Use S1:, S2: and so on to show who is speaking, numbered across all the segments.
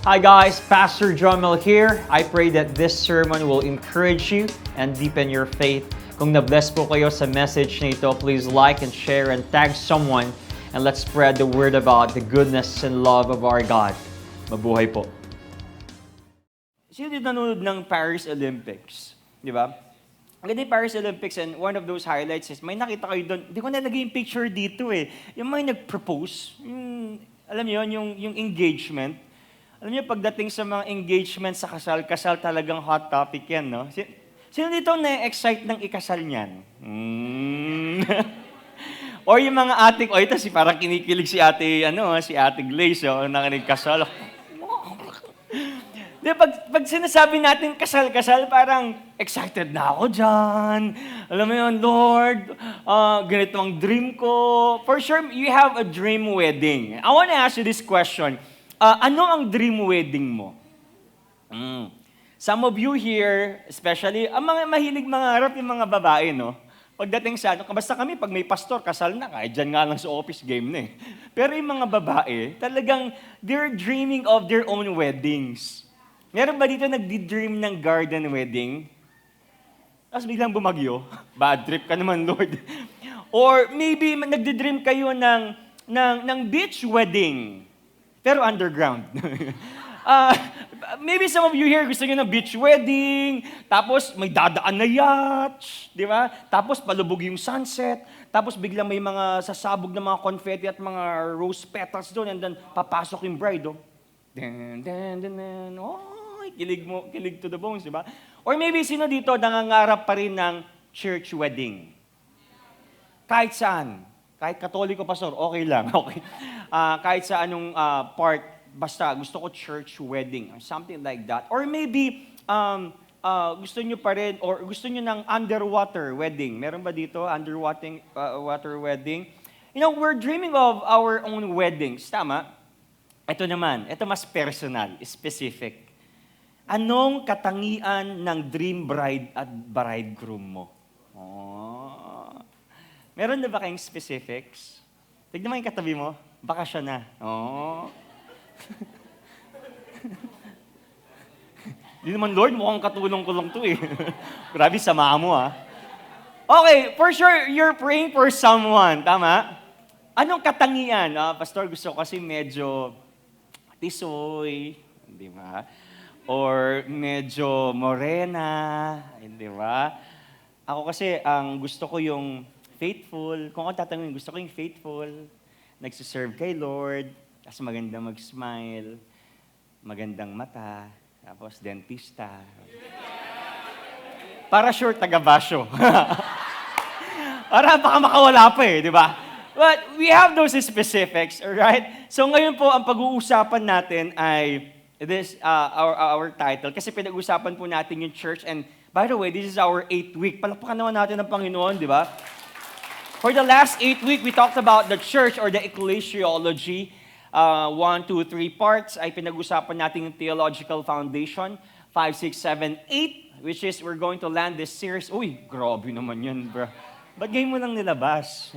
S1: Hi guys, Pastor Jomel here. I pray that this sermon will encourage you and deepen your faith. Kung na-bless po kayo sa message na ito, please like and share and tag someone and let's spread the word about the goodness and love of our God. Mabuhay po.
S2: Sino dito nanonood ng Paris Olympics? Di ba? Ang ganda yung Paris Olympics and one of those highlights is may nakita kayo doon. Hindi ko nalagay yung picture dito eh. Yung may nag-propose, alam niyo yun, yung engagement. Alam niyo, pagdating sa mga engagement sa kasal talagang hot topic yan, no? Sino dito na-excite ng ikasal niyan? Or yung mga ating, ito parang kinikilig si ate Glaze, nakinig kasal. Di, pag sinasabi natin kasal, parang excited na ako dyan. Alam mo yun, Lord, ganito ang dream ko. For sure, you have a dream wedding. I want to ask you this question. Ano ang dream wedding mo? Some of you here, especially, ang mga mahilig mangarap yung mga babae, no? Pagdating sa basta kami, pag may pastor, kasal na, kahit dyan nga lang sa office game na eh. Pero yung mga babae, talagang, they're dreaming of their own weddings. Meron ba dito nagdi-dream ng garden wedding? Tapos biglang bumagyo. Bad trip ka naman, Lord. Or maybe nagdi-dream kayo ng beach wedding. Pero underground. Maybe some of you here gusto nyo ng beach wedding, tapos may dadaan na yacht, di ba? Tapos palubog yung sunset, tapos biglang may mga sasabog na mga confetti at mga rose petals doon, and then papasok yung bride, oh. Oh, kilig to the bones, di ba? Or maybe sino dito nangangarap pa rin ng church wedding? Kahit saan. Kahit Katoliko, pastor, okay lang. Okay. Kahit sa anong part, basta gusto ko church wedding or something like that. Or maybe gusto nyo pa rin, or gusto nyo ng underwater wedding. Meron ba dito, water wedding? You know, we're dreaming of our own weddings. Tama? Ito naman, ito mas personal, specific. Anong katangian ng dream bride at bridegroom mo? Meron na ba kayong specifics? Tignan mo yung katabi mo, baka siya na. Di naman, Lord, mukhang katulong ko lang to eh. Grabe, sama mo ah. Okay, for sure, you're praying for someone, tama? Anong katangian? Pastor, gusto ko kasi medyo tisoy, di ba? Or medyo morena, di ba? Ako kasi, ang gusto ko yung faithful. Kung ako tatanungin, gusto ko yung faithful, nagsiserve kay Lord, tapos maganda mag-smile, magandang mata, tapos dentista. Para sure, taga-basyo. Para baka makawala pa eh, di ba? But we have those specifics, alright? So ngayon po, ang pag-uusapan natin ay this, our title, kasi pinag-uusapan po natin yung church, and by the way, this is our 8th week. Palakpakan naman natin ng Panginoon, di ba? For the last 8 weeks, we talked about the church or the ecclesiology. 1, 2, 3 parts ay pinag-usapan natin yung theological foundation. 5, 6, 7, 8, which is we're going to land this series. Uy, grabe naman yun, bro. Ba't ngayon mo lang nilabas?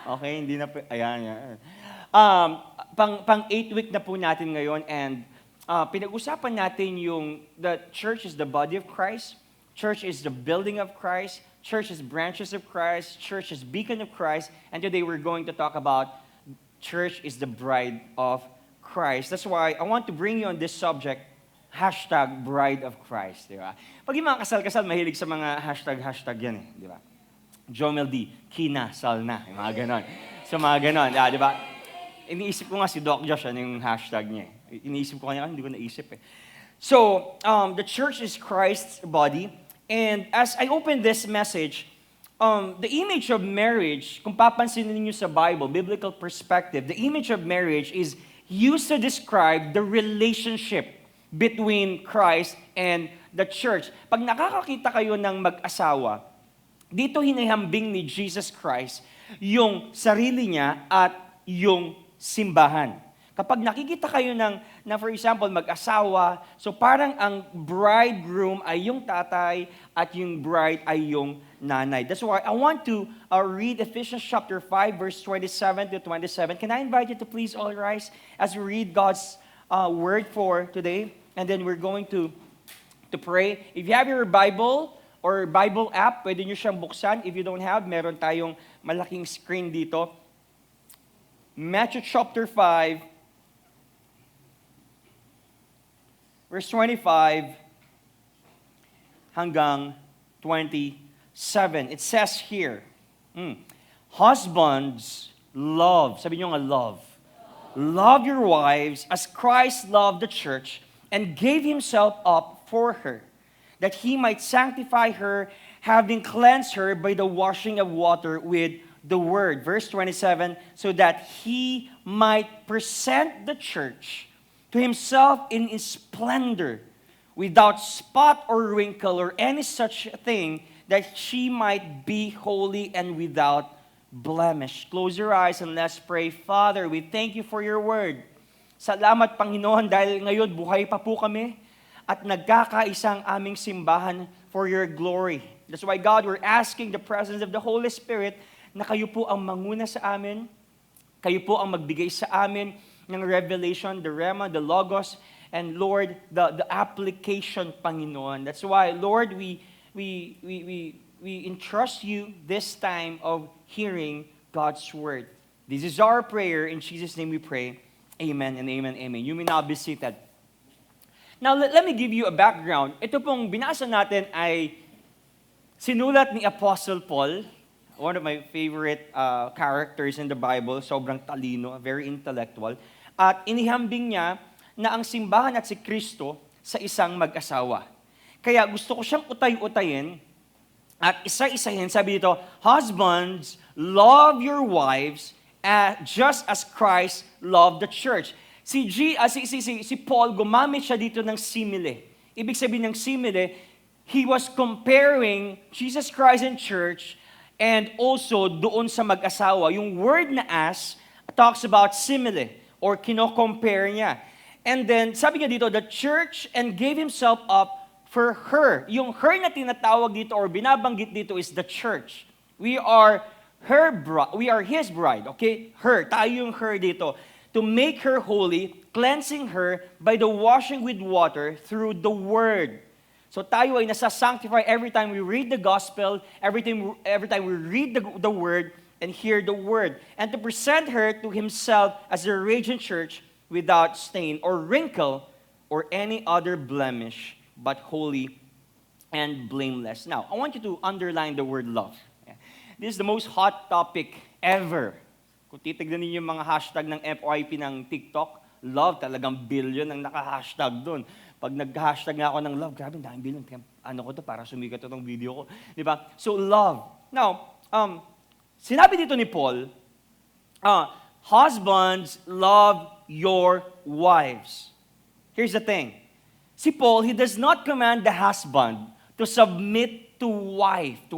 S2: Okay, hindi na, ayan. Pang 8 week na po natin ngayon, and pinag-usapan natin yung the church is the body of Christ. Church is the building of Christ. Church is branches of Christ. Church is beacon of Christ. And today we're going to talk about church is the bride of Christ. That's why I want to bring you on this subject, #bride of Christ. Di ba? Pag yung mga kasal-kasal, mahilig sa mga hashtag yan eh. Di ba? Jomel D, Kina, Salna. Yung mga ganon. So mga ganon. Di ba? Iniisip ko nga si Doc Josh, ano yung hashtag niya eh. Iniisip ko kanya, hindi ko naisip eh. So, the church is Christ's body. And as I open this message, the image of marriage, kung papansinin niyo sa Bible, biblical perspective, the image of marriage is used to describe the relationship between Christ and the church. Pag nakakakita kayo ng mag-asawa, dito hinihambing ni Jesus Christ yung sarili niya at yung simbahan. Kapag nakikita kayo for example, mag-asawa, so parang ang bridegroom ay yung tatay at yung bride ay yung nanay. That's why I want to read Ephesians chapter 5, verse 27 to 27. Can I invite you to please all rise as we read God's word for today, and then we're going to pray. If you have your Bible or Bible app, pwede nyo siyang buksan. If you don't have, meron tayong malaking screen dito. Matthew chapter 5, verse 25 hanggang 27. It says here, husbands, love. Sabi nyo nga, love. Love your wives as Christ loved the church and gave himself up for her, that he might sanctify her, having cleansed her by the washing of water with the word. Verse 27, so that he might present the church to himself in its splendor, without spot or wrinkle or any such thing, that she might be holy and without blemish. Close your eyes and let's pray. Father, we thank you for your word. Salamat, Panginoon, dahil ngayon buhay pa po kami at nagkakaisang aming simbahan for your glory. That's why, God, we're asking the presence of the Holy Spirit na kayo po ang manguna sa amin, kayo po ang magbigay sa amin ng revelation, the Rema, the Logos, and Lord, the application, Panginoon. That's why, Lord, we entrust you this time of hearing God's word. This is our prayer. In Jesus' name we pray. Amen and amen, amen. You may now be seated. Now, let me give you a background. Ito pong binasa natin ay sinulat ni Apostle Paul, one of my favorite characters in the Bible, sobrang talino, very intellectual, at inihambing niya na ang simbahan at si Kristo sa isang mag-asawa. Kaya gusto ko siyang utay-utayin at isa-isahin. Sabi dito, husbands, love your wives just as Christ loved the church. Si Paul, gumamit siya dito ng simile. Ibig sabihin ng simile, he was comparing Jesus Christ and church and also doon sa mag-asawa. Yung word na as talks about simile or kino-compare niya. And then, sabi niya dito, the church and gave himself up for her. Yung her na tinatawag dito or binabanggit dito is the church. We are his bride, okay? Her, tayo yung her dito. To make her holy, cleansing her by the washing with water through the word. So tayo ay nasa-sanctify every time we read the gospel, every time we read the word and hear the word. And to present her to himself as a radiant church without stain or wrinkle or any other blemish, but holy and blameless. Now, I want you to underline the word love. This is the most hot topic ever. Kung titignan niyo yung mga hashtag ng FYP ng TikTok, love, talagang billion ang naka-hashtag doon. Pag nag-hashtag nga ako ng love, grabe, daming billion. Ano ko to para sumikat itong video ko. Di ba? So, love. Now, sinabi dito ni Paul, husbands, love your wives. Here's the thing. Si Paul, he does not command the husband to submit to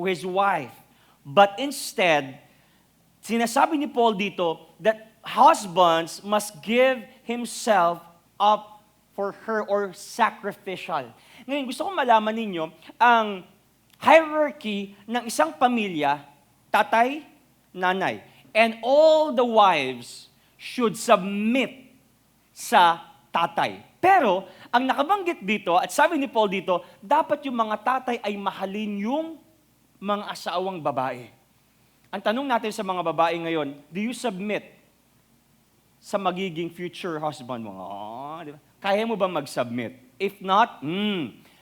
S2: his wife. But instead, sinasabi ni Paul dito that husbands must give himself up for her or sacrificial. Ngayon, gusto kong malaman ninyo ang hierarchy ng isang pamilya, tatay, nanay. And all the wives should submit sa tatay. Pero, ang nakabanggit dito, at sabi ni Paul dito, dapat yung mga tatay ay mahalin yung mga asawang babae. Ang tanong natin sa mga babae ngayon, do you submit sa magiging future husband mo? Di ba? Kaya mo ba mag-submit? If not,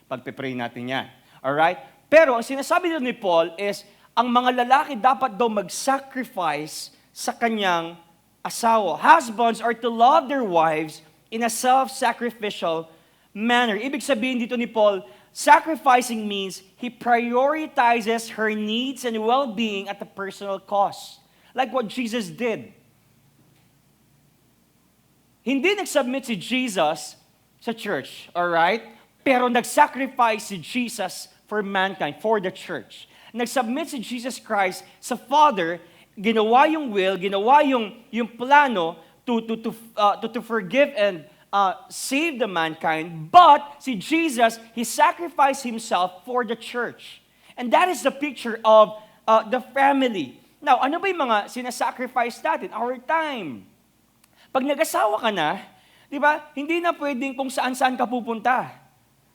S2: pagpe-pray natin yan. Alright? Pero ang sinasabi dito ni Paul is, ang mga lalaki dapat daw mag-sacrifice sa kanyang asawa. Husbands are to love their wives in a self-sacrificial manner. Ibig sabihin dito ni Paul, sacrificing means he prioritizes her needs and well-being at the personal cost. Like what Jesus did. Hindi nag-submit si Jesus sa church, alright? Pero nag-sacrifice si Jesus for mankind, for the church. Nag-submit si Jesus Christ sa Father, ginawa yung will, ginawa yung plano to forgive and save the mankind, but si Jesus, he sacrificed himself for the church. And that is the picture of the family. Now, ano ba yung mga sinasacrifice natin? Our time. Pag nag-asawa ka na, Di ba? Hindi na pwedeng kung saan-saan ka pupunta.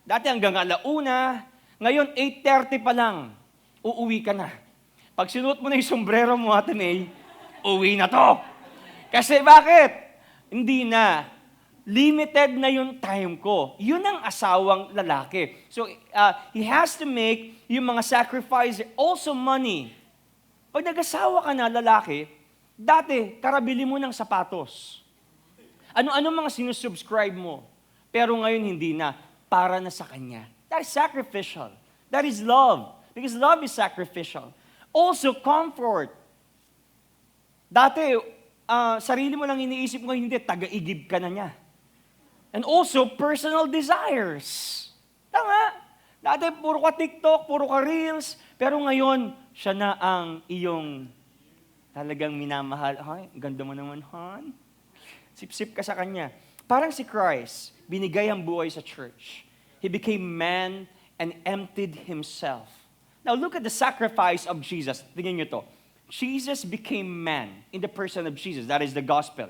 S2: Dati hanggang 1:00, ngayon 8:30 pa lang, uuwi ka na. Pag sinuot mo na yung sombrero mo, Ate May, uwi na to. Kasi bakit? Hindi na. Limited na yung time ko. Yun ang asawang lalaki. So, he has to make yung mga sacrifice, also money. Pag nag-asawa ka na, lalaki, dati, karabili mo ng sapatos. Ano-ano mga sinusubscribe mo. Pero ngayon, hindi na. Para na sa kanya. That is sacrificial. That is love. Because love is sacrificial. Also, comfort. Dati, sarili mo lang iniisip mo, hindi, taga-igib ka na niya. And also, personal desires. Tama. Dati, puro ka TikTok, puro ka Reels, pero ngayon, siya na ang iyong talagang minamahal. Ay, ganda mo naman, hon. Sip-sip ka sa kanya. Parang si Christ, binigay ang buhay sa church. He became man and emptied himself. Now, look at the sacrifice of Jesus. Tingnan niyo to. Jesus became man in the person of Jesus. That is the gospel.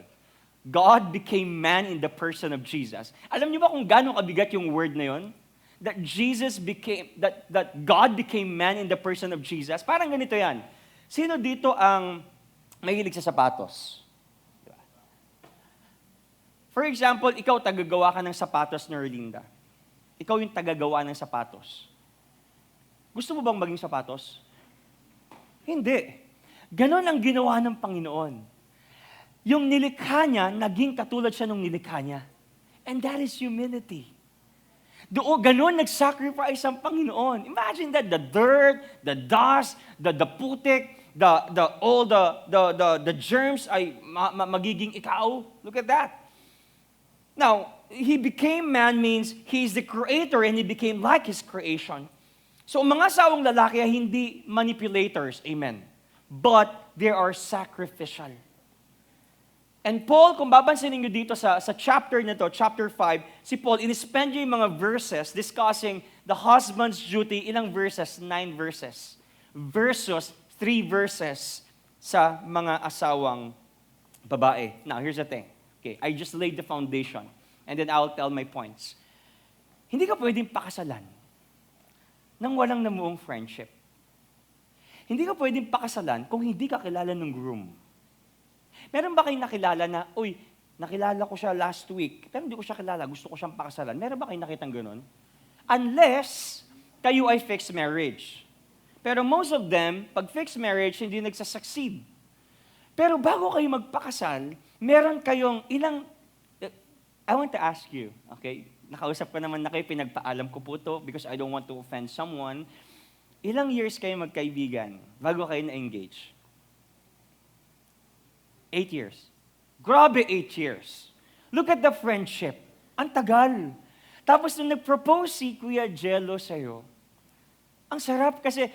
S2: God became man in the person of Jesus. Alam niyo ba kung gaano kabigat yung word na yon? That God became man in the person of Jesus. Parang ganito yan. Sino dito ang mahilig sa sapatos? Diba? For example, ikaw tagagawa ka ng sapatos ni Erlinda. Ikaw yung tagagawa ng sapatos. Gusto mo bang maging sapatos? Hindi. Ganon ang ginawa ng Panginoon. Yung nilikha niya, naging katulad siya nung nilikha niya. And that is humility. Doon, ganon nag-sacrifice ang Panginoon. Imagine that, the dirt, the dust, the putik, all the germs ay magiging ikaw. Look at that. Now, he became man means he's the creator and he became like his creation. So, ang mga asawang lalaki ay hindi manipulators. Amen. But they are sacrificial. And Paul, kung babansinin nyo dito sa chapter na to, chapter 5, si Paul, in-spend niya yung mga verses discussing the husband's duty, ilang verses? 9 verses. Versus 3 verses sa mga asawang babae. Now, here's the thing. Okay, I just laid the foundation. And then I'll tell my points. Hindi ka pwedeng pakasalan nang walang namuong friendship. Hindi ka pwedeng pakasalan kung hindi ka kilala ng groom. Meron ba kayong nakilala na, uy, nakilala ko siya last week, pero hindi ko siya kilala, gusto ko siyang pakasalan? Meron ba kayong nakitang ganun? Unless kayo ay fixed marriage. Pero most of them, pag fixed marriage, hindi nagsasucceed. Pero bago kayo magpakasal, meron kayong ilang, I want to ask you, okay? Nakausap ko naman na kayo, pinagpaalam ko po to because I don't want to offend someone. Ilang years kayo magkaibigan bago kayo na-engage? 8 years. Grabe, 8 years. Look at the friendship. Ang tagal. Tapos nung nag-propose si Kuya Jello sa'yo, ang sarap kasi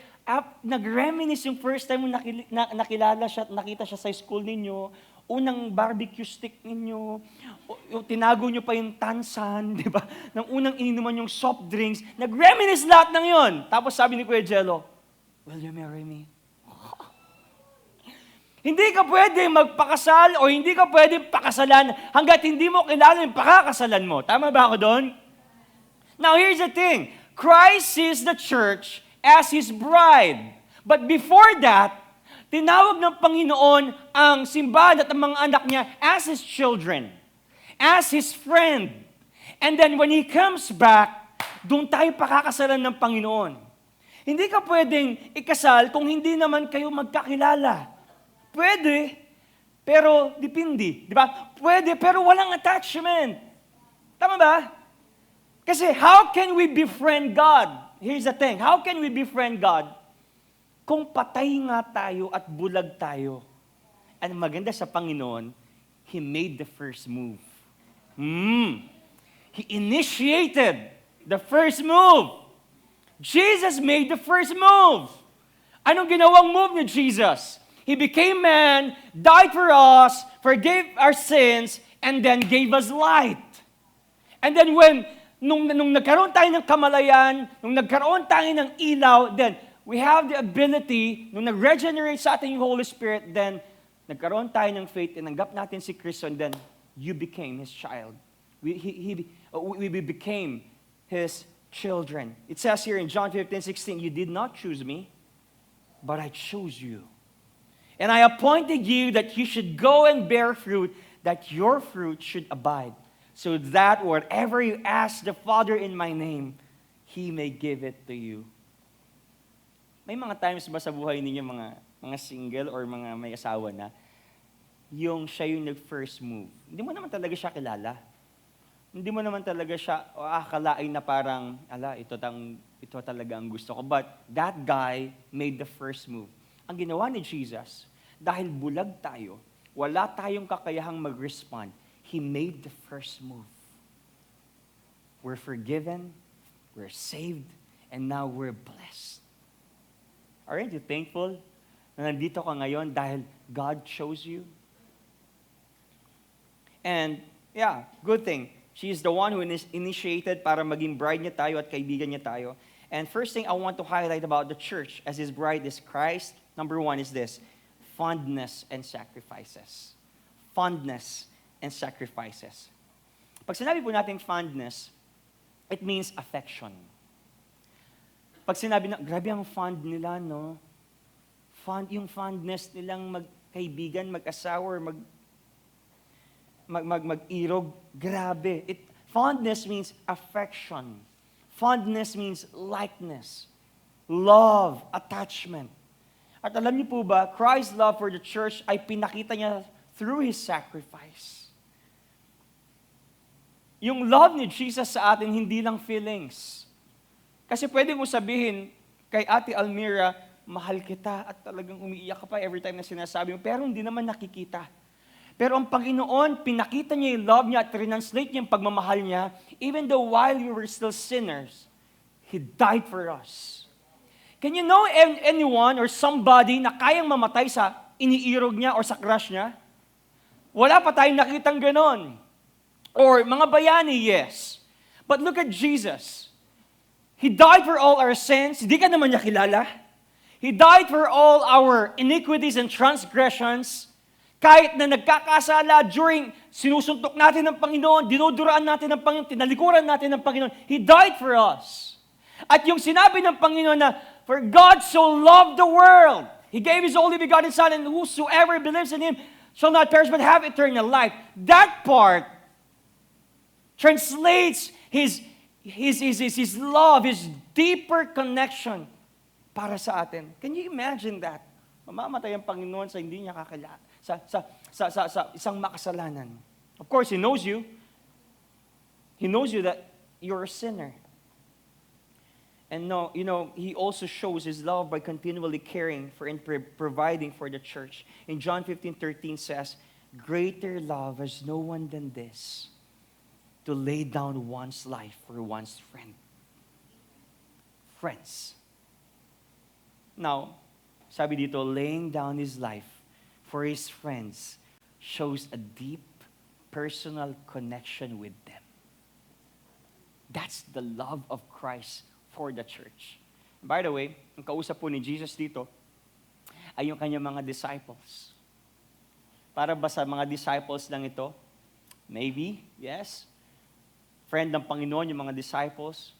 S2: nag-reminisce yung first time mo nakilala siya at nakita siya sa school ninyo, unang barbecue stick ninyo, tinago nyo pa yung tansan, di ba? Nang unang ininuman yung soft drinks, nag-reminisce lahat ng yon. Tapos sabi ni Kuya Jello, will you marry me? Hindi ka pwede magpakasal o hindi ka pwede pakasalan hanggat hindi mo kilala yung pakakasalan mo. Tama ba ako doon? Now, here's the thing. Christ sees the church as His bride. But before that, tinawag ng Panginoon ang simbahan at ang mga anak niya as His children, as His friend. And then when He comes back, doon tayo pakakasalan ng Panginoon. Hindi ka pwedeng ikasal kung hindi naman kayo magkakilala. Pwede, pero depende. Di ba? Pwede, pero walang attachment. Tama ba? Kasi how can we befriend God? Here's the thing. How can we befriend God kung patay nga tayo at bulag tayo? Ang maganda sa Panginoon, He made the first move. He initiated the first move. Jesus made the first move. Anong ginawang move ni Jesus? He became man, died for us, forgave our sins, and then gave us light. And then nung nagkaroon tayo ng kamalayan, nung nagkaroon tayo ng ilaw, then we have the ability, nung nag-regenerate sa ating yung Holy Spirit, then nagkaroon tayo ng faith, tinanggap natin si Kristo, and then you became His child. We became His children. It says here in John 15:16, you did not choose me, but I chose you. And I appointed you that you should go and bear fruit, that your fruit should abide, so that whatever you ask the Father in my name, He may give it to you. May mga times ba sa buhay ninyo, mga single or mga may asawa na, yung siya yung nag-first move? Hindi mo naman talaga siya kilala. Hindi mo naman talaga siya akalain na parang, ito talaga ang gusto ko. But that guy made the first move. Ang ginawa ni Jesus, dahil bulag tayo, wala tayong kakayahang mag-respond, He made the first move. We're forgiven, we're saved, and now we're blessed. Aren't you thankful na nandito ka ngayon dahil God chose you? And yeah, good thing. She is the one who initiated para maging bride niya tayo at kaibigan niya tayo. And first thing I want to highlight about the church as His bride is Christ. Number one is this, fondness and sacrifices. Fondness and sacrifices. Pag sinabi po natin fondness, it means affection. Pag sinabi na, grabe ang fond nila, no? Yung fondness nilang magkaibigan, mag-asawa, mag-irog, grabe. Fondness means affection. Fondness means likeness, love, attachment. At alam niyo po ba, Christ's love for the church ay pinakita niya through His sacrifice. Yung love ni Jesus sa atin, hindi lang feelings. Kasi pwede mo sabihin kay Ate Almira, mahal kita at talagang umiiyak ka pa every time na sinasabi mo, pero hindi naman nakikita. Pero ang Panginoon, pinakita niya yung love niya at translate niya yung pagmamahal niya, even though while we were still sinners, He died for us. Can you know anyone or somebody na kayang mamatay sa iniirog niya or sa crush niya? Wala pa tayong nakitang ganon. Or mga bayani, yes. But look at Jesus. He died for all our sins. Hindi ka naman niya kilala. He died for all our iniquities and transgressions. Kahit na nagkakasala during sinusuntok natin ng Panginoon, dinuduraan natin ng Panginoon, tinalikuran natin ng Panginoon, He died for us. At yung sinabi ng Panginoon na, for God so loved the world, He gave His only begotten Son, and whosoever believes in Him shall not perish but have eternal life. That part translates His love, His deeper connection para sa atin. Can you imagine that? Mamamatay ang Panginoon sa hindi niya kakilala, sa isang makasalanan. Of course, He knows you. He knows you that you're a sinner. And no, He also shows His love by continually caring for and providing for the church. In John 15:13 says, greater love has no one than this, to lay down one's life for one's friend. Friends. Now, sabi dito, laying down His life for His friends shows a deep personal connection with them. That's the love of Christ for the church. By the way, ang kausap po ni Jesus dito ay yung kanyang mga disciples. Para ba sa mga disciples lang ito? Maybe, yes. Friend ng Panginoon yung mga disciples.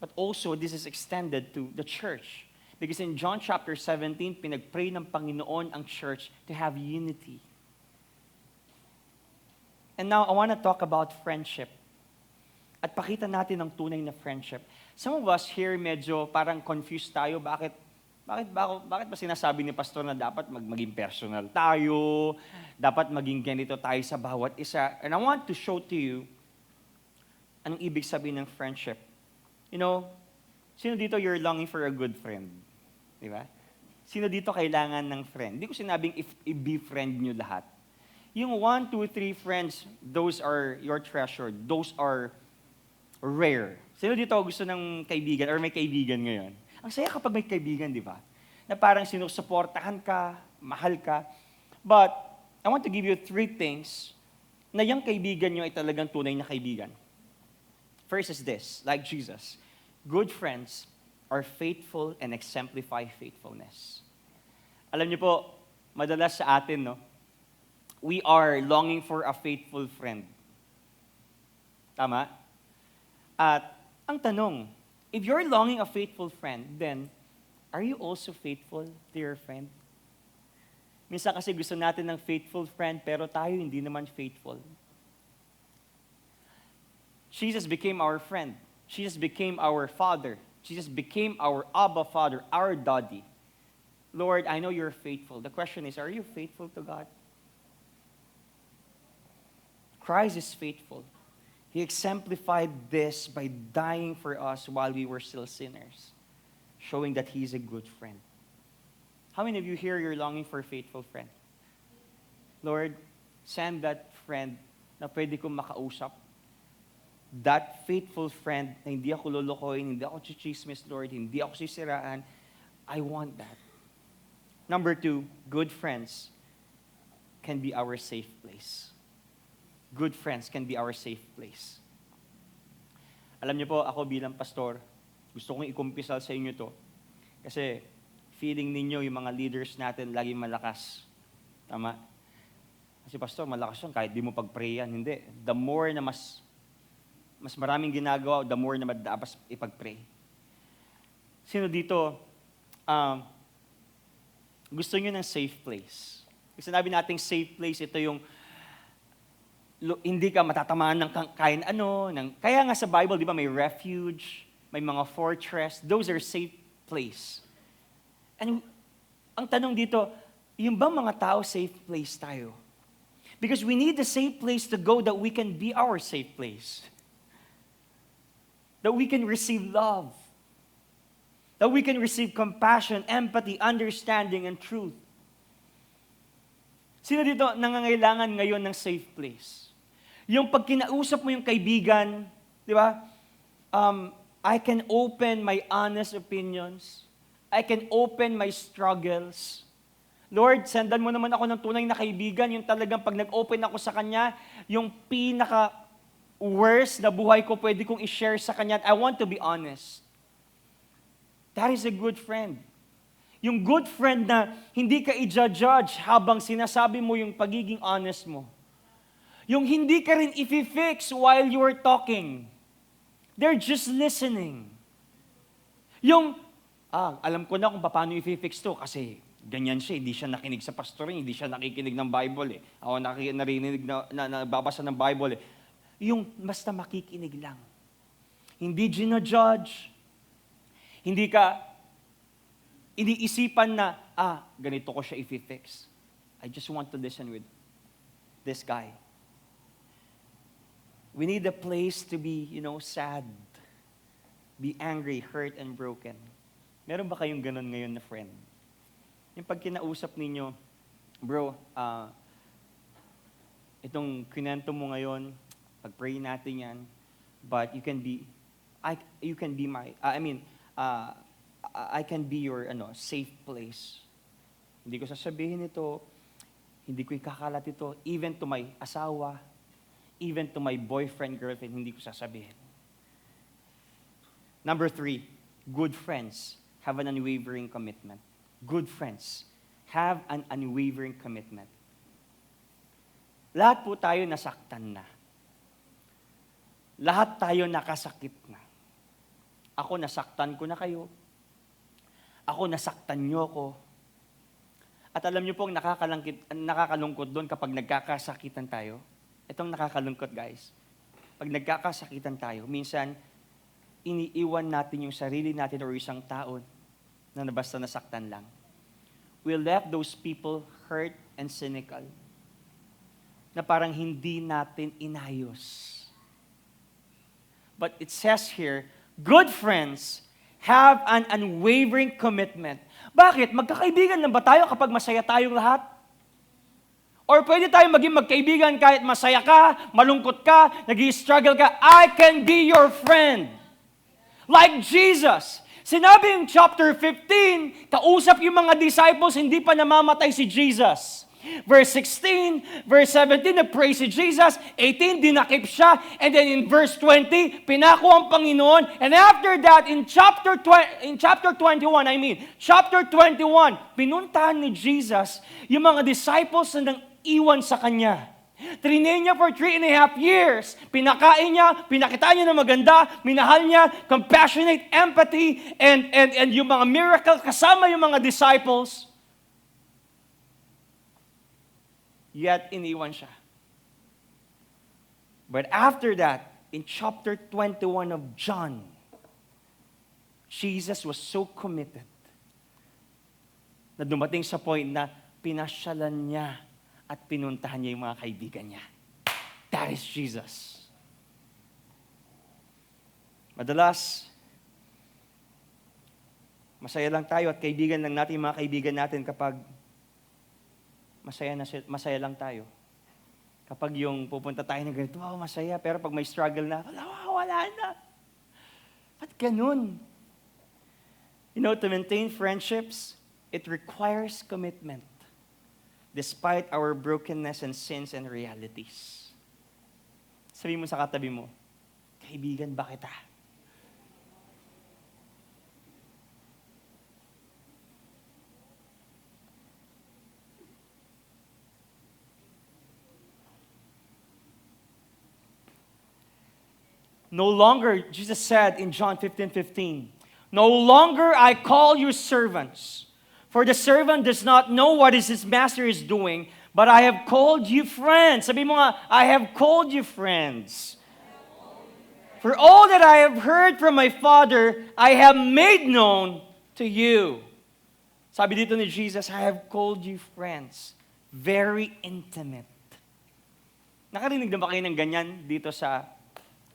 S2: But also, this is extended to the church. Because in John chapter 17, pinag-pray ng Panginoon ang church to have unity. And now, I want to talk about friendship. At pakita natin ang tunay na friendship. Some of us here medyo parang confused tayo. Bakit ba sinasabi ni Pastor na dapat maging personal tayo, dapat maging ganito tayo sa bawat isa. And I want to show to you anong ibig sabihin ng friendship. Sino dito you're longing for a good friend? Di ba? Sino dito kailangan ng friend? Hindi ko sinabing i-befriend nyo lahat. Yung 1, 2, 3 friends, those are your treasure. Those are rare. Sino dito gusto ng kaibigan or may kaibigan ngayon? Ang saya kapag may kaibigan, di ba? Na parang sinusuportahan ka, mahal ka. But I want to give you 3 things na yung kaibigan nyo ay talagang tunay na kaibigan. First is this, like Jesus. Good friends are faithful and exemplify faithfulness. Alam niyo po, madalas sa atin, no? We are longing for a faithful friend. Tama? At ang tanong, if you're longing a faithful friend, then are you also faithful to your friend? Minsan kasi gusto natin ng faithful friend, pero tayo hindi naman faithful. Jesus became our friend. Jesus became our Father. Jesus became our Abba Father, our Daddy. Lord, I know you're faithful. The question is, are you faithful to God? Christ is faithful. He exemplified this by dying for us while we were still sinners, showing that He's a good friend. How many of you here, you're longing for a faithful friend? Lord, send that friend na pwede kong makausap. That faithful friend na hindi ako lolokohin, hindi ako chichismis, Lord, hindi ako sisiraan. I want that. Number 2, good friends can be our safe place. Good friends can be our safe place. Alam niyo po, ako bilang pastor, gusto kong ikumpisal sa inyo to. Kasi feeling ninyo yung mga leaders natin laging malakas. Tama? Kasi pastor, malakas yan kahit di mo pag-pray yan. Hindi. The more na mas maraming ginagawa, the more na madapas ipag-pray. Sino dito, gusto nyo ng safe place? Kasi sinabi nating safe place, ito yung hindi ka matatamaan ng kaya nga sa Bible, di ba, may refuge, may mga fortress, those are safe place. And ang tanong dito, yung ba mga tao safe place tayo? Because we need a safe place to go that we can be our safe place. That we can receive love. That we can receive compassion, empathy, understanding, and truth. Sino dito nangangailangan ngayon ng safe place? Yung pag kinausap mo yung kaibigan, di ba? I can open my honest opinions. I can open my struggles. Lord, sendan mo naman ako ng tunay na kaibigan, yung talagang pag nag-open ako sa Kanya, yung pinaka-worst na buhay ko pwede kong i-share sa Kanya. I want to be honest. That is a good friend. Yung good friend na hindi ka i-judge habang sinasabi mo yung pagiging honest mo. Yung hindi ka rin i-fix while you are talking. They're just listening. Yung, alam ko na kung paano i-fix to kasi ganyan siya, hindi siya nakinig sa pastoring, hindi siya nakikinig ng Bible eh. Ako narinig na babasa ng Bible eh. Yung basta makikinig lang. Hindi ginajudge. Hindi ka iniisipan na, ganito ko siya i-fix. I just want to listen with this guy. We need a place to be, sad, be angry, hurt, and broken. Meron ba kayong ganun ngayon na friend? Yung pag kinausap ninyo, bro, itong kinento mo ngayon, pag-pray natin yan, but I can be your safe place. Hindi ko sasabihin ito, hindi ko ikakalat ito, even to my asawa, even to my boyfriend, girlfriend, hindi ko sasabihin. Number 3, good friends have an unwavering commitment. Good friends have an unwavering commitment. Lahat po tayo nasaktan na. Lahat tayo nakasakit na. Ako, nasaktan ko na kayo. Ako, nasaktan nyo ko. At alam nyo pong nakakalungkot doon kapag nagkakasakitan tayo. Itong nakakalungkot, guys. Pag nagkakasakitan tayo, minsan, iniiwan natin yung sarili natin o isang tao na basta nasaktan lang. We left those people hurt and cynical na parang hindi natin inayos. But it says here, good friends have an unwavering commitment. Bakit? Magkakaibigan lang ba tayo kapag masaya tayong lahat? Or pwede tayong maging magkaibigan kahit masaya ka, malungkot ka, nag-i-struggle ka, I can be your friend. Like Jesus. Sinabi yung chapter 15, kausap yung mga disciples, hindi pa namamatay si Jesus. Verse 16, verse 17, nag-pray si Jesus. 18, dinakip siya. And then in verse 20, pinako ang Panginoon. And after that, in chapter 21, pinuntahan ni Jesus yung mga disciples na nang iwan sa Kanya. Trinain niya for 3.5 years. Pinakain niya, pinakita niya na maganda, minahal niya, compassionate, empathy, and yung mga miracle kasama yung mga disciples. Yet, iniwan siya. But after that, in chapter 21 of John, Jesus was so committed na dumating sa point na pinasyalan niya at pinuntahan niya yung mga kaibigan niya. That is Jesus. Madalas, masaya lang tayo at kaibigan lang natin yung mga kaibigan natin kapag masaya lang tayo. Kapag yung pupunta tayo ng ganito, wow, masaya. Pero pag may struggle na, wala na. Ba't ganun? You know, to maintain friendships, it requires commitment. Despite our brokenness and sins and realities. Sabi mo sa katabi mo, kaibigan ba kita? No longer, Jesus said in John 15:15, no longer I call you servants, for the servant does not know what his master is doing, but I have called you friends. Sabi mo nga, I have called you friends. For all that I have heard from my Father, I have made known to you. Sabi dito ni Jesus, I have called you friends. Very intimate. Nakarinig na ba kayo ng ganyan dito sa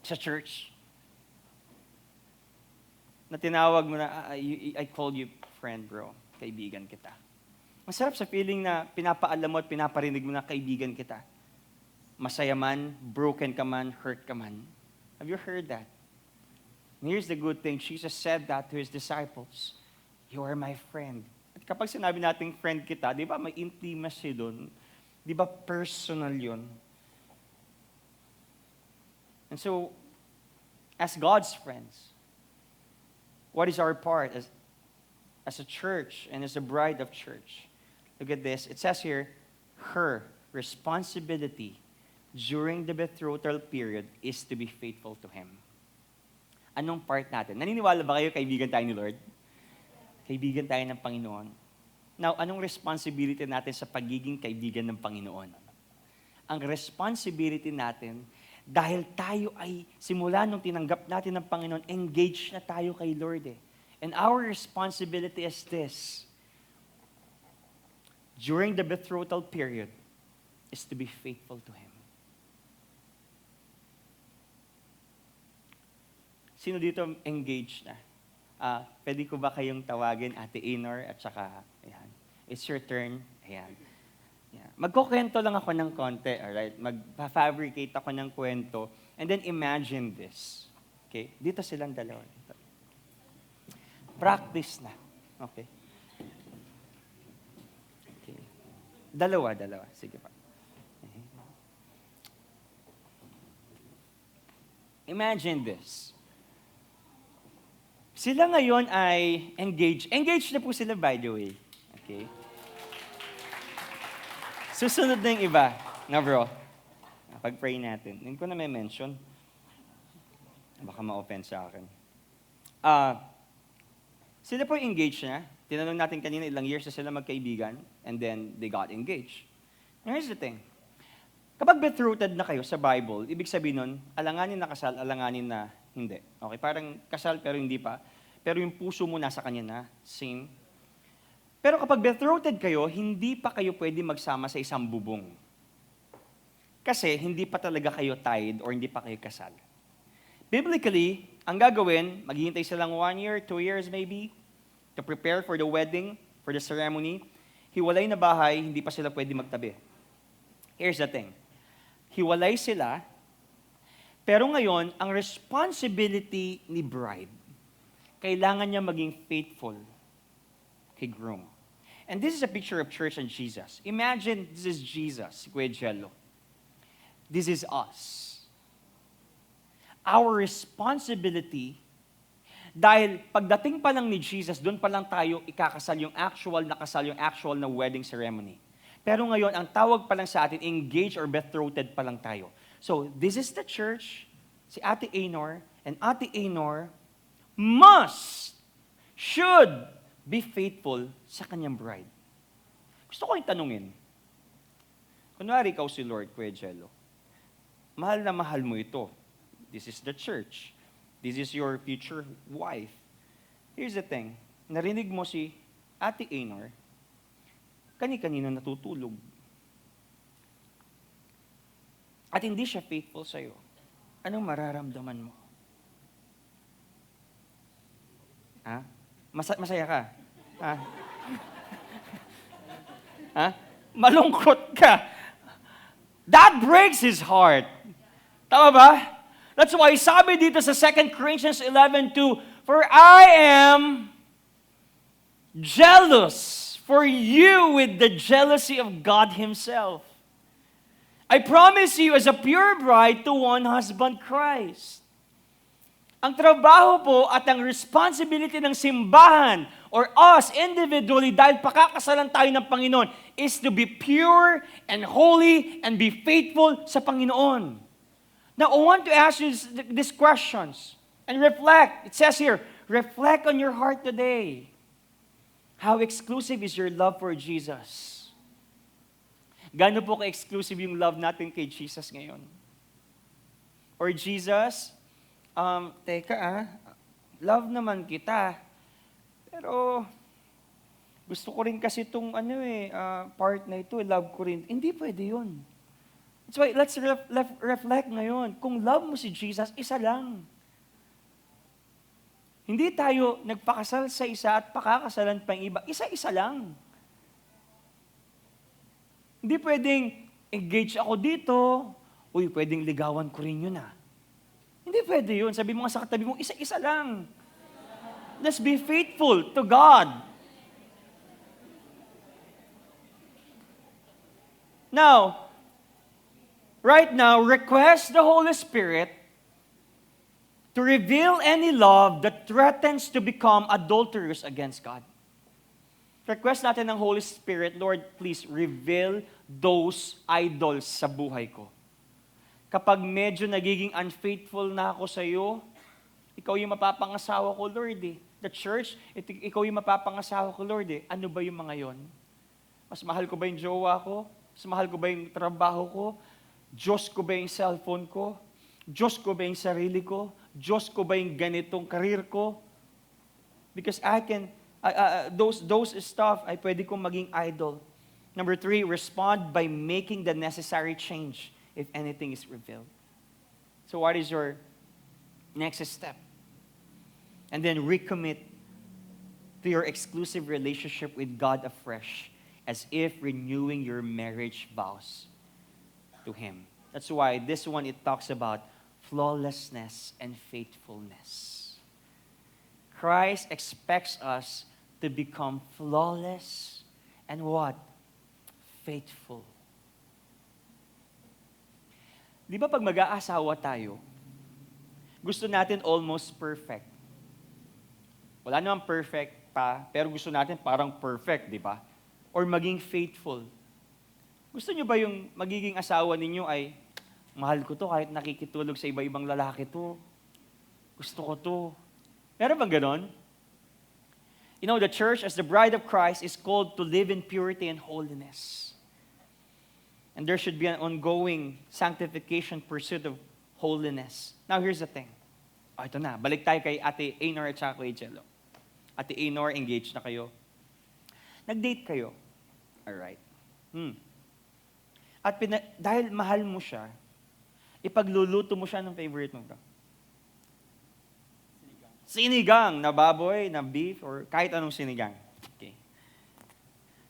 S2: church? Na tinawag mo na, I called you friend, bro. Kaibigan kita. Masarap sa feeling na pinapaalam mo at pinaparinig mo na kaibigan kita. Masaya man, broken ka man, hurt ka man. Have you heard that? And here's the good thing. Jesus said that to His disciples. You are my friend. At kapag sinabi nating friend kita, di ba may intimacy doon? Di ba personal yun? And so, as God's friends, what is our part as a church and as a bride of church? Look at this. It says here, her responsibility during the betrothal period is to be faithful to Him. Anong part natin? Naniniwala ba kayo kaibigan tayo ni Lord? Kaibigan tayo ng Panginoon. Now, anong responsibility natin sa pagiging kaibigan ng Panginoon? Ang responsibility natin, dahil tayo ay, simula nung tinanggap natin ng Panginoon, engaged na tayo kay Lord eh. And our responsibility is this. During the betrothal period, is to be faithful to Him. Sino dito engaged na? Pwede ko ba kayong tawagin, Ate Inor, at saka, ayan. It's your turn. Ayan. Yeah. Magkukwento lang ako ng konti, alright? Magpa-fabricate ako ng kwento. And then imagine this. Okay? Dito silang dalawa. Dito. Practice na. Okay? Okay. Dalawa. Sige pa. Okay. Imagine this. Sila ngayon ay engaged. Engaged na po sila, by the way. Okay? Susunod na yung iba. Na bro, pag-pray natin. Hindi ko na may mention. Baka ma-offend sa akin. Sila po engaged na. Tinanong natin kanina ilang years na sila magkaibigan. And then, they got engaged. And here's the thing. Kapag betrothed na kayo sa Bible, ibig sabihin nun, alanganin na kasal, alanganin na hindi. Okay, parang kasal pero hindi pa. Pero yung puso mo nasa kanya na. Same. Pero kapag betrothed kayo, hindi pa kayo pwede magsama sa isang bubong. Kasi hindi pa talaga kayo tied or hindi pa kayo kasal. Biblically, ang gagawin, maghihintay silang 1 year, 2 years maybe, to prepare for the wedding, for the ceremony. Hiwalay na bahay, hindi pa sila pwede magtabi. Here's the thing. Hiwalay sila, pero ngayon, ang responsibility ni bride, kailangan niya maging faithful kay groom. And this is a picture of church and Jesus. Imagine this is Jesus, Kuya Jello. This is us. Our responsibility, dahil pagdating pa lang ni Jesus, doon pa lang tayo ikakasal yung actual na kasal, yung actual na wedding ceremony. Pero ngayon, ang tawag pa lang sa atin, engaged or betrothed pa lang tayo. So, this is the church, si Ate Anor, and Ate Anor should be faithful sa kanyang bride. Gusto ko yung tanungin. Kunwari ikaw si Lord, Kuya Jello. Mahal na mahal mo ito. This is the church. This is your future wife. Here's the thing. Narinig mo si Ate Anor, kani-kanina natutulog. At hindi siya faithful sa'yo. Anong mararamdaman mo? Ha? Masaya ka? Ha? Ha? Malungkot ka. That breaks his heart. Tama ba? That's why sabi dito sa 2 Corinthians 11:2, "For I am jealous for you with the jealousy of God Himself. I promise you as a pure bride to one husband, Christ." Ang trabaho po at ang responsibility ng simbahan or us individually dahil pakakasalan tayo ng Panginoon is to be pure and holy and be faithful sa Panginoon. Now, I want to ask you these questions and reflect. It says here, reflect on your heart today. How exclusive is your love for Jesus? Gaano po ka-exclusive yung love natin kay Jesus ngayon? Or Jesus, love naman kita, pero gusto ko rin kasi itong part na ito, love ko rin. Hindi pwede yun. That's why let's reflect ngayon. Kung love mo si Jesus, isa lang. Hindi tayo nagpakasal sa isa at pakakasalan pa yung iba. Isa-isa lang. Hindi pwedeng engage ako dito, uy, pwedeng ligawan ko rin yun Hindi pwede yun. Sabi mo nga sa katabi mo, isa-isa lang. Let's be faithful to God. Now, right now, request the Holy Spirit to reveal any love that threatens to become adulterous against God. Request natin ng Holy Spirit, Lord, please reveal those idols sa buhay ko. Kapag medyo nagiging unfaithful na ako sa iyo, ikaw yung mapapangasawa ko, Lord The church, ikaw yung mapapangasawa ko, Lord Ano ba yung mga yon? Mas mahal ko ba yung jowa ko? Mas mahal ko ba yung trabaho ko? Diyos ko ba yung cellphone ko? Diyos ko ba yung sarili ko? Diyos ko ba yung ganitong karir ko? Because those stuff ay pwede kong maging idol. Number 3, respond by making the necessary change if anything is revealed. So what is your next step? And then recommit to your exclusive relationship with God afresh as if renewing your marriage vows to Him. That's why this one, it talks about flawlessness and faithfulness. Christ expects us to become flawless and what? Faithful. Di ba pag mag-aasawa tayo, gusto natin almost perfect. Wala namang perfect pa, pero gusto natin parang perfect, di ba? Or maging faithful. Gusto nyo ba yung magiging asawa ninyo ay, mahal ko to kahit nakikitulog sa iba-ibang lalaki to. Gusto ko to. Meron bang ganon? You know, the church as the bride of Christ is called to live in purity and holiness. And there should be an ongoing sanctification pursuit of holiness. Now, here's the thing. Ito na, balik tayo kay Ate Anor at saka kay Jello. Ate Anor, engaged na kayo. Nag-date kayo. Alright. At dahil mahal mo siya, ipagluluto mo siya ng favorite mo, bro. Sinigang na baboy, na beef, or kahit anong sinigang. Okay.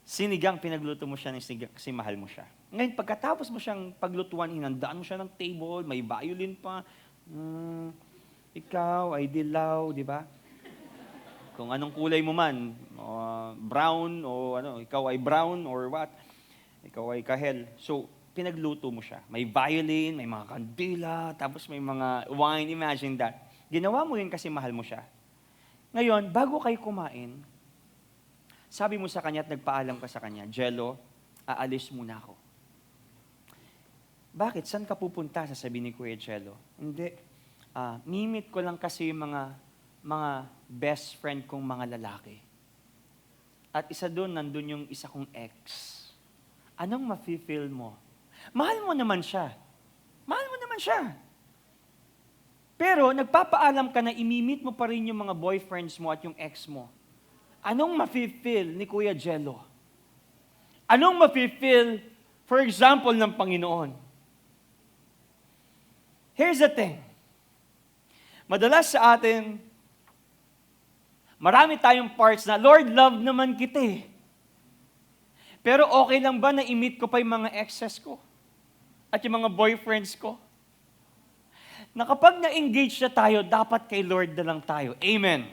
S2: Sinigang, pinagluto mo siya ng sinigang kasi mahal mo siya. Ngayon, pagkatapos mo siyang paglutuan, hinandaan mo siya ng table, may violin pa. Ikaw ay dilaw, di ba? Kung anong kulay mo man, brown o ikaw ay brown or what, ikaw ay kahel. So, pinagluto mo siya. May violin, may mga kandila, tapos may mga wine, imagine that. Ginawa mo yun kasi mahal mo siya. Ngayon, bago kayo kumain, sabi mo sa kanya at nagpaalam ka sa kanya, Jello, aalis muna ako. Bakit? Saan ka pupunta? Sasabihin ni Kuya Jello. Hindi. Mimit ko lang kasi yung mga best friend kong mga lalaki. At isa doon, nandun yung isa kong ex. Anong mafe-feel mo? Mahal mo naman siya. Mahal mo naman siya. Pero nagpapaalam ka na imimit mo pa rin yung mga boyfriends mo at yung ex mo. Anong mafe-feel ni Kuya Jello? Anong mafe-feel, for example, ng Panginoon? Here's the thing. Madalas sa atin, marami tayong parts na, Lord, love naman kita eh. Pero okay lang ba na i-meet ko pa yung mga exes ko? At yung mga boyfriends ko? Na kapag na-engage na tayo, dapat kay Lord na lang tayo. Amen.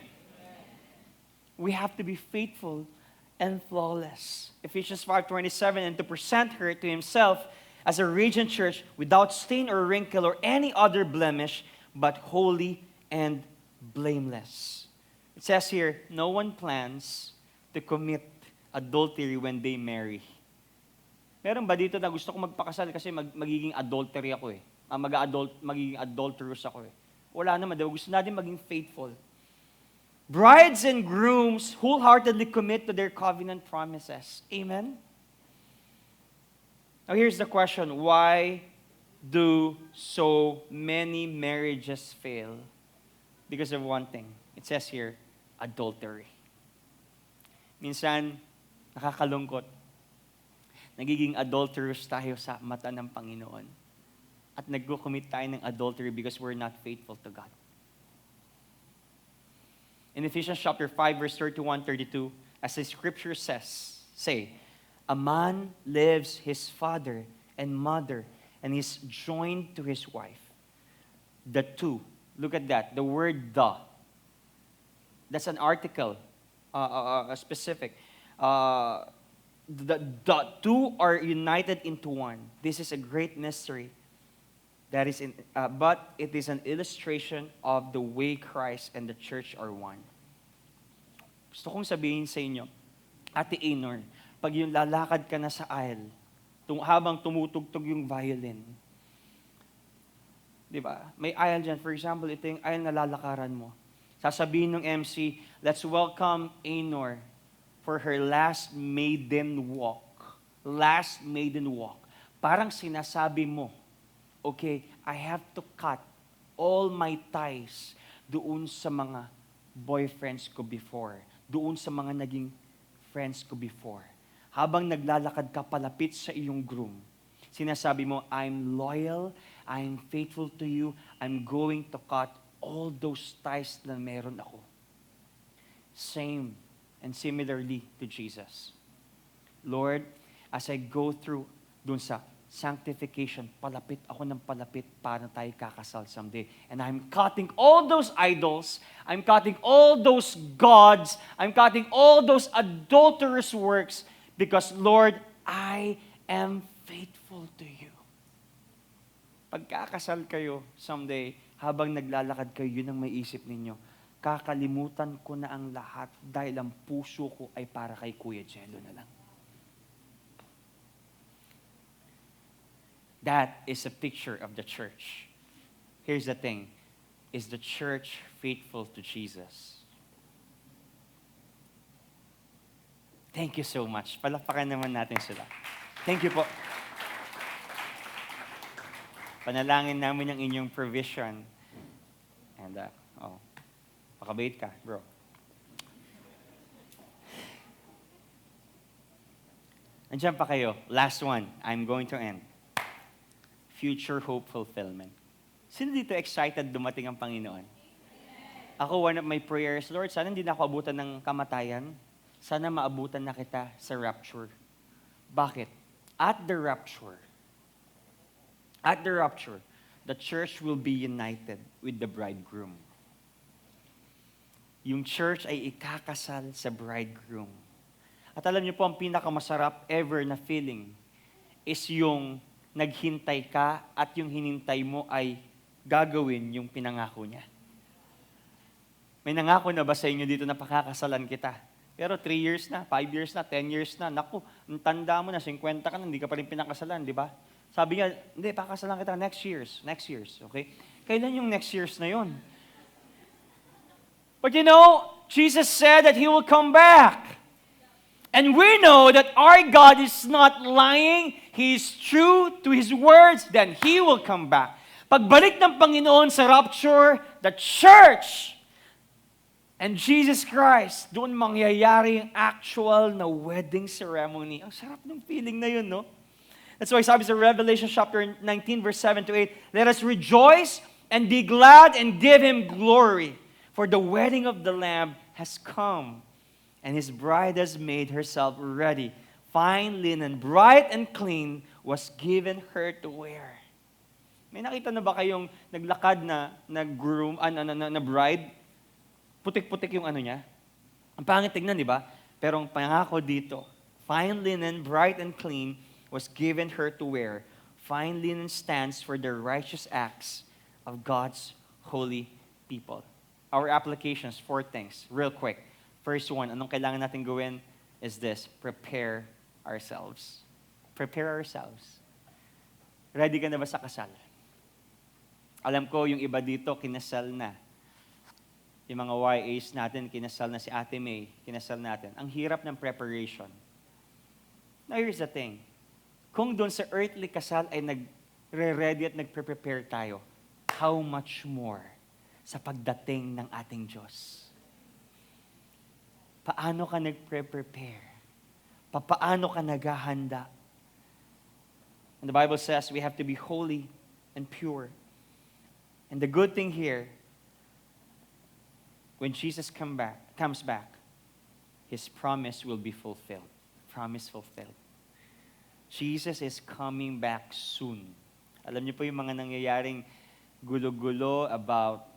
S2: We have to be faithful and flawless. Ephesians 5:27, and to present her to himself as a radiant church without stain or wrinkle or any other blemish, but holy and blameless. It says here, no one plans to commit adultery when they marry. Meron ba dito na gusto ko magpakasal kasi magiging adultery ako eh? Magiging adulterous ako eh? Wala naman. Diba? Gusto natin maging faithful. Brides and grooms wholeheartedly commit to their covenant promises. Amen? Now here's the question. Why do so many marriages fail? Because of one thing. It says here, adultery. Minsan, nakakalungkot. Nagiging adulterous tayo sa mata ng Panginoon. At nag-commit tayo ng adultery because we're not faithful to God. In Ephesians chapter 5, verse 31-32, as the scripture says, a man leaves his father and mother and is joined to his wife. The two, look at that, the word the. That's an article, specific. The two are united into one. This is a great mystery. But it is an illustration of the way Christ and the church are one. Gusto kong sabihin sa inyo, Ate Anor, pag yung lalakad ka na sa aisle, habang tumutugtog yung violin, di ba? May aisle dyan. For example, ito yung aisle na lalakaran mo. Sasabihin ng MC, let's welcome Anor for her last maiden walk. Last maiden walk. Parang sinasabi mo, okay, I have to cut all my ties doon sa mga boyfriends ko before. Doon sa mga naging friends ko before. Habang naglalakad ka palapit sa iyong groom, sinasabi mo, I'm loyal, I'm faithful to you, I'm going to cut all those ties na meron ako. Same and similarly to Jesus. Lord, as I go through dun sa sanctification, palapit ako ng palapit para tayo kakasal someday. And I'm cutting all those idols, I'm cutting all those gods, I'm cutting all those adulterous works because, Lord, I am faithful to you. Pagkakasal kayo someday, habang naglalakad kayo, yun ang may isip ninyo. Kakalimutan ko na ang lahat dahil ang puso ko ay para kay Kuya Jello na lang. That is a picture of the church. Here's the thing. Is the church faithful to Jesus? Thank you so much. Palakpakan naman natin sila. Thank you po. Panalangin namin ang inyong provision. And, pakabait ka, bro. Andiyan pa kayo. Last one. I'm going to end. Future hope fulfillment. Sino dito excited dumating ang Panginoon? Ako, one of my prayers, Lord, sana hindi na ako abutan ng kamatayan. Sana maabutan na kita sa rapture. Bakit? At the rapture, the church will be united with the bridegroom. Yung church ay ikakasal sa bridegroom. At alam niyo po, ang pinakamasarap ever na feeling is yung naghintay ka at yung hinintay mo ay gagawin yung pinangako niya. May nangako na ba sa inyo dito na pakakasalan kita? Pero 3 years na, 5 years na, 10 years na, naku, ang tanda mo na, 50 ka na, hindi ka pa rin pinakasalan, di ba? Sabi niya, hindi, pakasalan kita next years, okay? Kailan yung next years na yun? But you know, Jesus said that He will come back. And we know that our God is not lying. He is true to His words. Then He will come back. Pagbalik ng Panginoon sa rapture, the church and Jesus Christ, doon mangyayari yung actual na wedding ceremony. Ang sarap ng feeling na yun, no? That's why sabi sa Revelation chapter 19, verse 7 to 8, let us rejoice and be glad and give Him glory, for the wedding of the Lamb has come. And His bride has made herself ready. Fine linen, bright and clean, was given her to wear. May nakita na ba kayong naglakad na groom, na bride? Putik-putik yung ano niya. Ang pangit tignan, di ba? Pero ang pangako dito, fine linen, bright and clean, was given her to wear. Fine linen stands for the righteous acts of God's holy people. Our applications, 4 things, real quick. First one, anong kailangan natin gawin is this, prepare ourselves. Prepare ourselves. Ready ka na ba sa kasal? Alam ko, yung iba dito, kinasal na. Yung mga YAs natin, kinasal na si Ate May, kinasal natin. Ang hirap ng preparation. Now, here's the thing. Kung doon sa earthly kasal ay nagre-ready at nagpre-prepare tayo, how much more sa pagdating ng ating Diyos? Paano ka nagpre-prepare? Paano ka naghahanda? And the Bible says we have to be holy and pure. And the good thing here, when Jesus comes back, His promise will be fulfilled. Promise fulfilled. Jesus is coming back soon. Alam niyo po yung mga nangyayaring gulo-gulo about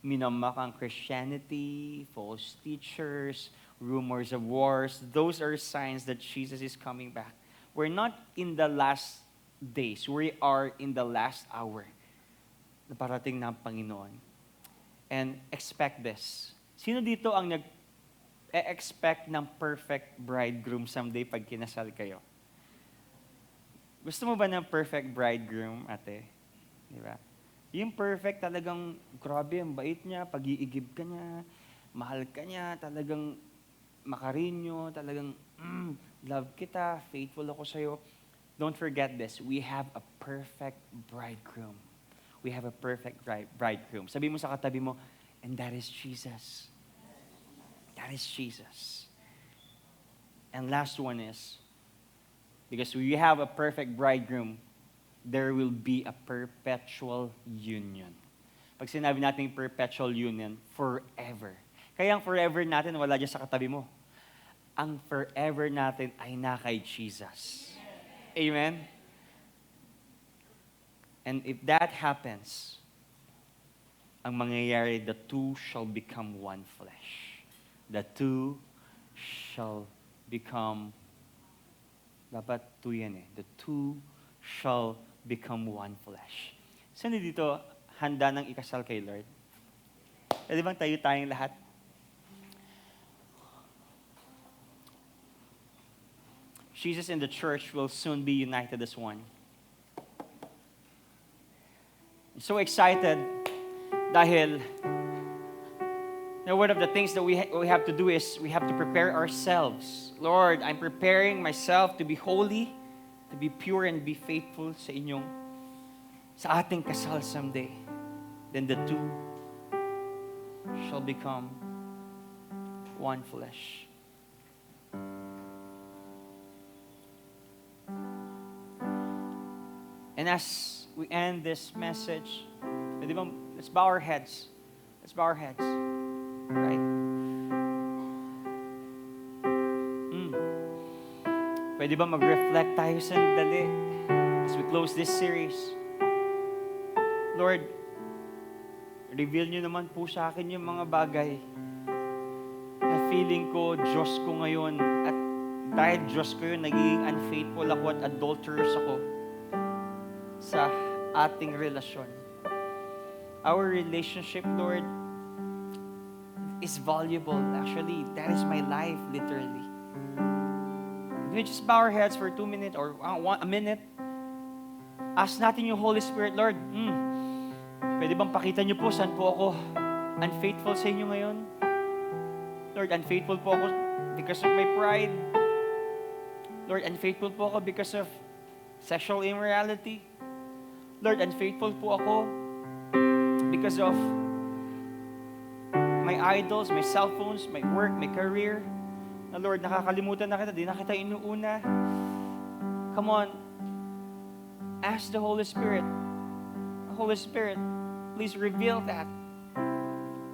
S2: minamakang Christianity, false teachers, rumors of wars. Those are signs that Jesus is coming back. We're not in the last days. We are in the last hour na parating ng Panginoon. And expect this. Sino dito ang nag-expect ng perfect bridegroom someday pag kinasal kayo? Gusto mo ba ng perfect bridegroom, ate? Di ba? Yung perfect, talagang grabe, ang bait niya, pag-iigib ka niya, mahal ka niya, talagang makarinyo, talagang love kita, faithful ako sa'yo. Don't forget this. We have a perfect bridegroom. We have a perfect bridegroom. Sabi mo sa katabi mo, and that is Jesus. That is Jesus. And last one is, because we have a perfect bridegroom, there will be a perpetual union. Pag sinabi natin perpetual union, forever. Kaya ang forever natin, wala dyan sa katabi mo. Ang forever natin ay na kay Jesus. Amen? And if that happens, ang mangyayari, the two shall become one flesh. The two shall become, dapat two yan eh. The two shall become one flesh. Sino dito handa ng ikasal kay Lord? Pwede bang tayo tayong lahat? Jesus and the church will soon be united as one. I'm so excited dahil one of the things that we have to do is we have to prepare ourselves. Lord, I'm preparing myself to be holy, to be pure and be faithful sa ating kasal someday. Then the two shall become one flesh. And as we end this message, let's bow our heads. Let's bow our heads. Right? Pwede ba mag-reflect tayo sandali as we close this series? Lord, reveal niyo naman po sa akin yung mga bagay na feeling ko, Diyos ko ngayon. At dahil Diyos ko yun, nagiging unfaithful ako at adulterous ako sa ating relasyon. Our relationship, Lord, is valuable. Actually, that is my life, literally. Can we just bow our heads for 2 minutes or a minute? Ask natin yung Holy Spirit, Lord, pwede bang pakita niyo po saan po ako unfaithful sa inyo ngayon? Lord, unfaithful po ako because of my pride. Lord, unfaithful po ako because of sexual immorality. Lord, unfaithful po ako because of my idols, my cell phones, my work, my career. Na Lord, nakakalimutan na kita, di na kita inuuna. Come on. Ask the Holy Spirit. Holy Spirit, please reveal that.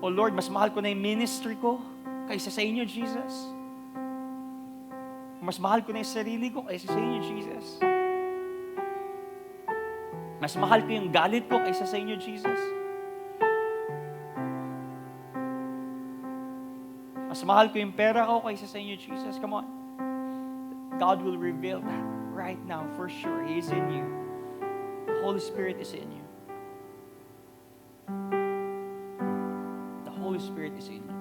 S2: Oh Lord, mas mahal ko na yung ministry ko kaysa sa inyo, Jesus. Mas mahal ko na yung sarili ko kaysa sa inyo, Jesus. Mas mahal ko yung galit ko kaysa sa inyo, Jesus. Mas mahal ko yung pera ko kaysa sa inyo, Jesus. Come on. God will reveal that right now for sure. He is in you. The Holy Spirit is in you. The Holy Spirit is in you.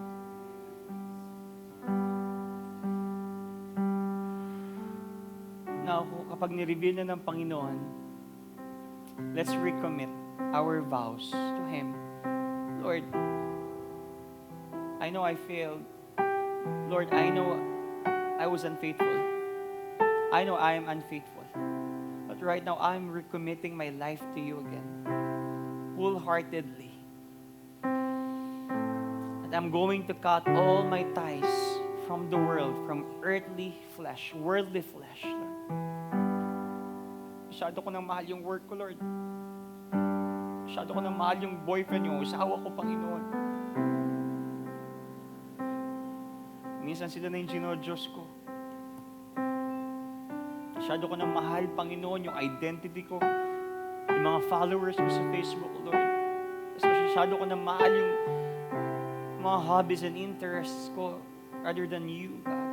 S2: Now, kapag nireveal na ng Panginoon, let's recommit our vows to Him. Lord, I know I failed. Lord, I know I was unfaithful. I know I am unfaithful. But right now, I'm recommitting my life to you again, wholeheartedly. And I'm going to cut all my ties from the world, from earthly flesh, worldly flesh, Lord. Masyado ko nang mahal yung work ko, Lord. Masyado ko nang mahal yung boyfriend, yung usawa ko, Panginoon. Minsan sila na yung Diyos ko. Masyado ko nang mahal, Panginoon, yung identity ko, yung mga followers ko sa Facebook, Lord. Masyado ko nang mahal yung mga hobbies and interests ko rather than you, God.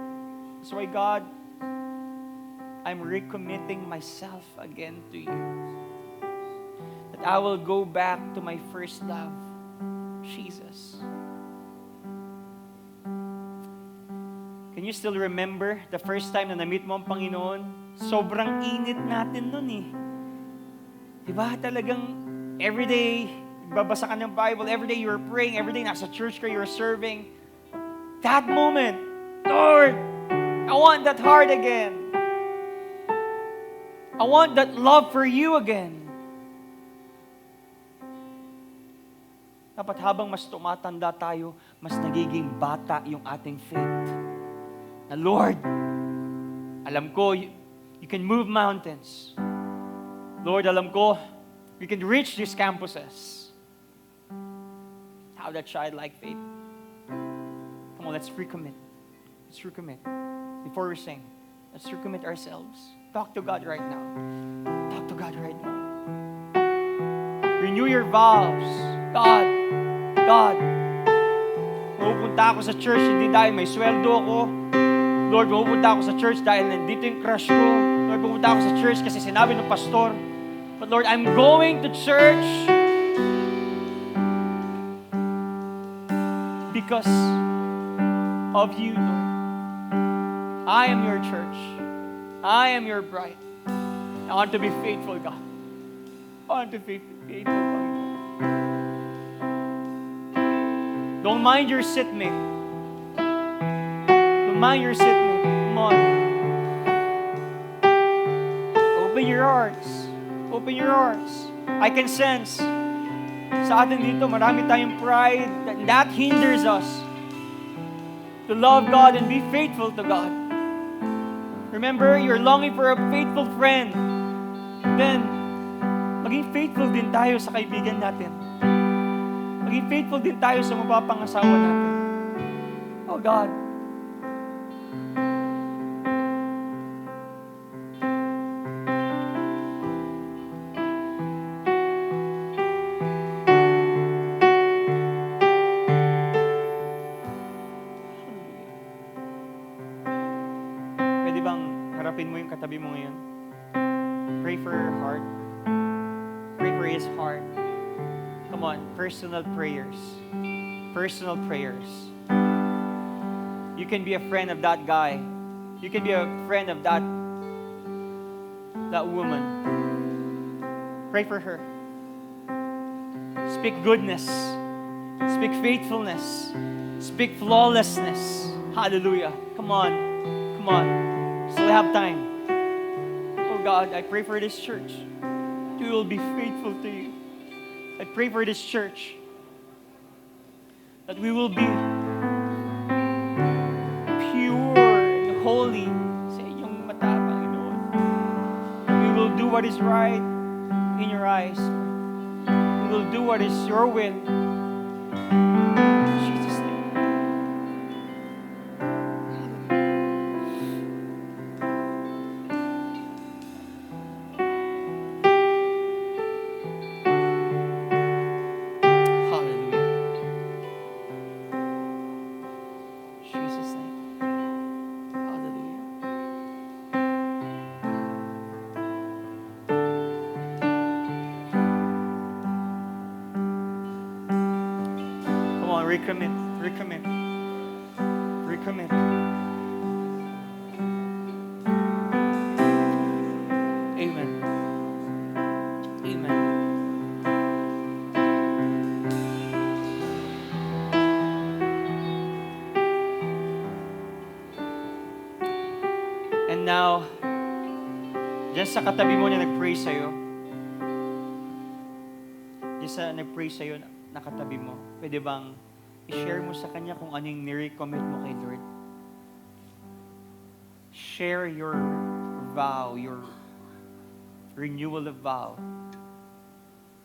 S2: That's why, God, I'm recommitting myself again to you. That I will go back to my first love, Jesus. Can you still remember the first time na na-meet mo ang Panginoon? Sobrang init natin nun eh. Diba? Talagang everyday, babasa ka ng Bible, everyday you were praying, everyday nasa church ka, you were serving. That moment, Lord, I want that heart again. I want that love for you again. Dapat habang mas tumatanda tayo, mas nagiging bata yung ating faith. Na Lord, alam ko, you can move mountains. Lord, alam ko, you can reach these campuses. Have that childlike faith. Come on, let's recommit. Let's recommit. Before we sing, let's recommit ourselves. Talk to God right now. Talk to God right now. Renew your vows. God, pupunta ako sa church hindi dahil may sweldo ako. Lord, pupunta ako sa church dahil nandito yung crush ko. Lord, pupunta ako sa church kasi sinabi ng pastor. But Lord, I'm going to church because of you, Lord. I am your church. I am your bride. I want to be faithful, God. I want to be faithful, Panginoon. Don't mind your seatmate. Don't mind your seatmate. Come on. Open your hearts. Open your hearts. I can sense sa atin dito, marami tayong pride that hinders us to love God and be faithful to God. Remember, you're longing for a faithful friend. Then, maging faithful din tayo sa kaibigan natin. Maging faithful din tayo sa mapapangasawa natin. Oh God. Pwede bang harapin mo yung katabi mo ngayon? Pray for her heart. Pray for his heart. Come on, personal prayers. Personal prayers. You can be a friend of that guy. You can be a friend of that woman. Pray for her. Speak goodness. Speak faithfulness. Speak flawlessness. Hallelujah. Come on. Come on. Still have time. Oh God, I pray for this church. We will be faithful to you. I pray for this church that we will be pure and holy sa inyong mata, Panginoon. We will do what is right in your eyes. We will do what is your will. In Jesus' name. Hallelujah. In Jesus' name. Hallelujah. Come on, recommit. Recommit. Recommit. Amen. Amen. And now, diyan sa katabi mo na nag-pray sa'yo, diyan sa nag-pray sa'yo, nakatabi mo, pwede bang i-share mo sa kanya kung anong nirecommit mo kay Lord? Share your vow, your renewal of vow.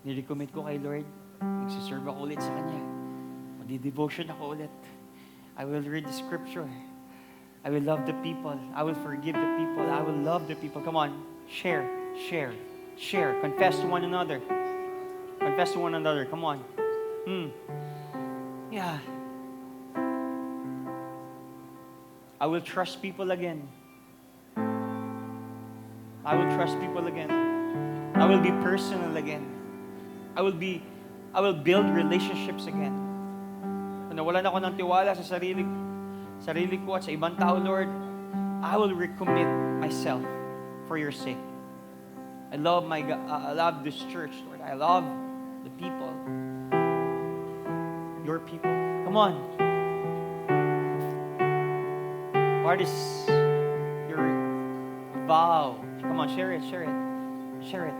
S2: Nirecommit ko kay Lord, magsiserve ako ulit sa kanya. Magdi-devotion ako ulit. I will read the scripture. I will love the people. I will forgive the people. I will love the people. Come on, share, share, share. Confess to one another. Confess to one another. Come on. Yeah. I will trust people again. I will trust people again. I will be personal again. I will build relationships again. Kung nawalan ako ng tiwala sa sarili ko at sa ibang tao, Lord, I will recommit myself for your sake. I love I love this church, Lord. I love the people. Your people. Come on. What is your vow? Come on, share it, share it. Share it.